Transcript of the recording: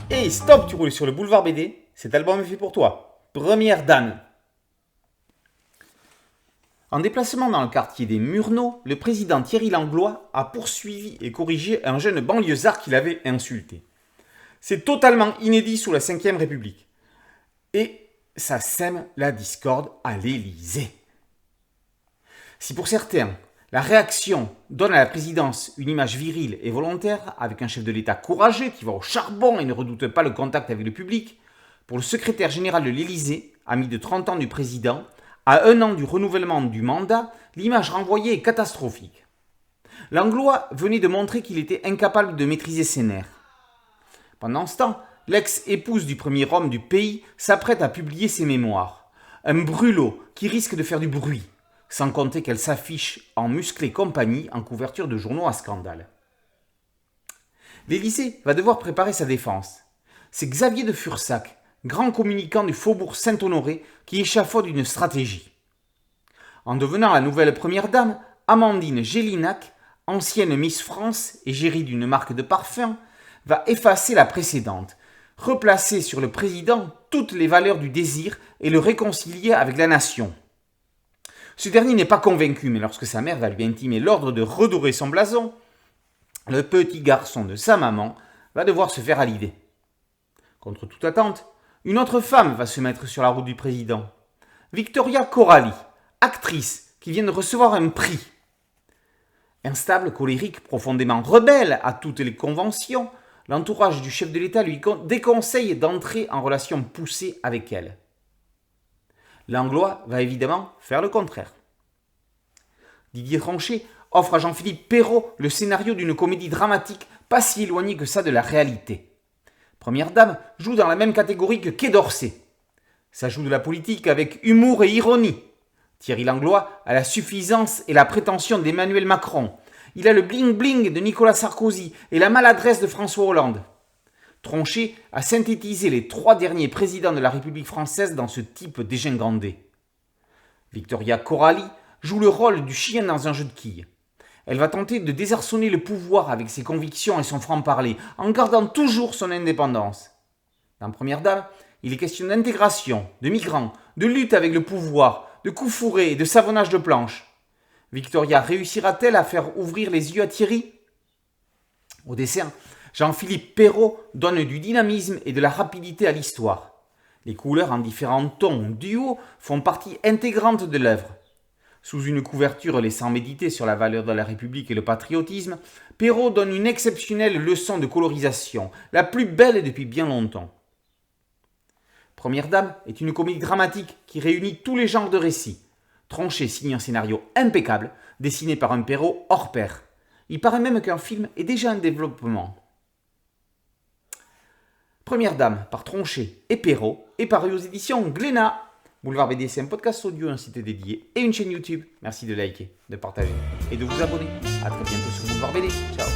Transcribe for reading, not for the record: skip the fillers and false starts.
Hey, stop, tu roules sur le boulevard BD. Cet album est fait pour toi. Première dame. En déplacement dans le quartier des Murnau, le président Thierry Langlois a poursuivi et corrigé un jeune banlieusard qu'il avait insulté. C'est totalement inédit sous la Ve République. Et ça sème la discorde à l'Élysée. Si pour certains, la réaction donne à la présidence une image virile et volontaire, avec un chef de l'État courageux qui va au charbon et ne redoute pas le contact avec le public, pour le secrétaire général de l'Élysée, ami de 30 ans du président, à 1 an du renouvellement du mandat, l'image renvoyée est catastrophique. Langlois venait de montrer qu'il était incapable de maîtriser ses nerfs. Pendant ce temps, l'ex-épouse du premier homme du pays s'apprête à publier ses mémoires. Un brûlot qui risque de faire du bruit, sans compter qu'elle s'affiche en musclée compagnie en couverture de journaux à scandale. L'Élysée va devoir préparer sa défense. C'est Xavier de Fursac, grand communicant du faubourg Saint-Honoré, qui échafaude une stratégie. En devenant la nouvelle première dame, Amandine Gélinac, ancienne Miss France et égérie d'une marque de parfum, va effacer la précédente, replacer sur le président toutes les valeurs du désir et le réconcilier avec la nation. Ce dernier n'est pas convaincu, mais lorsque sa mère va lui intimer l'ordre de redorer son blason, le petit garçon de sa maman va devoir se faire à l'idée. Contre toute attente, une autre femme va se mettre sur la route du président. Victoria Coralie, actrice qui vient de recevoir un prix. Instable, colérique, profondément rebelle à toutes les conventions, l'entourage du chef de l'État lui déconseille d'entrer en relation poussée avec elle. Langlois va évidemment faire le contraire. Didier Tronchet offre à Jean-Philippe Perrot le scénario d'une comédie dramatique pas si éloignée que ça de la réalité. Première dame joue dans la même catégorie que Quai d'Orsay. Ça joue de la politique avec humour et ironie. Thierry Langlois a la suffisance et la prétention d'Emmanuel Macron. Il a le bling-bling de Nicolas Sarkozy et la maladresse de François Hollande. Tronchet a synthétisé les 3 derniers présidents de la République française dans ce type dégingandé. Victoria Coralie joue le rôle du chien dans un jeu de quilles. Elle va tenter de désarçonner le pouvoir avec ses convictions et son franc-parler, en gardant toujours son indépendance. Dans Première Dame, il est question d'intégration, de migrants, de lutte avec le pouvoir, de coups fourrés et de savonnage de planches. Victoria réussira-t-elle à faire ouvrir les yeux à Thierry ? Au dessin, Jean-Philippe Perrot donne du dynamisme et de la rapidité à l'histoire. Les couleurs en différents tons duos font partie intégrante de l'œuvre. Sous une couverture laissant méditer sur la valeur de la République et le patriotisme, Perrot donne une exceptionnelle leçon de colorisation, la plus belle depuis bien longtemps. Première Dame est une comédie dramatique qui réunit tous les genres de récits. Tronchet signe un scénario impeccable, dessiné par un Perrot hors pair. Il paraît même qu'un film est déjà en développement. Première Dame par Tronchet et Perrot est paru aux éditions Glénat. Boulevard BD, c'est un podcast audio, un site dédié et une chaîne YouTube. Merci de liker, de partager et de vous abonner. A très bientôt sur Boulevard BD. Ciao.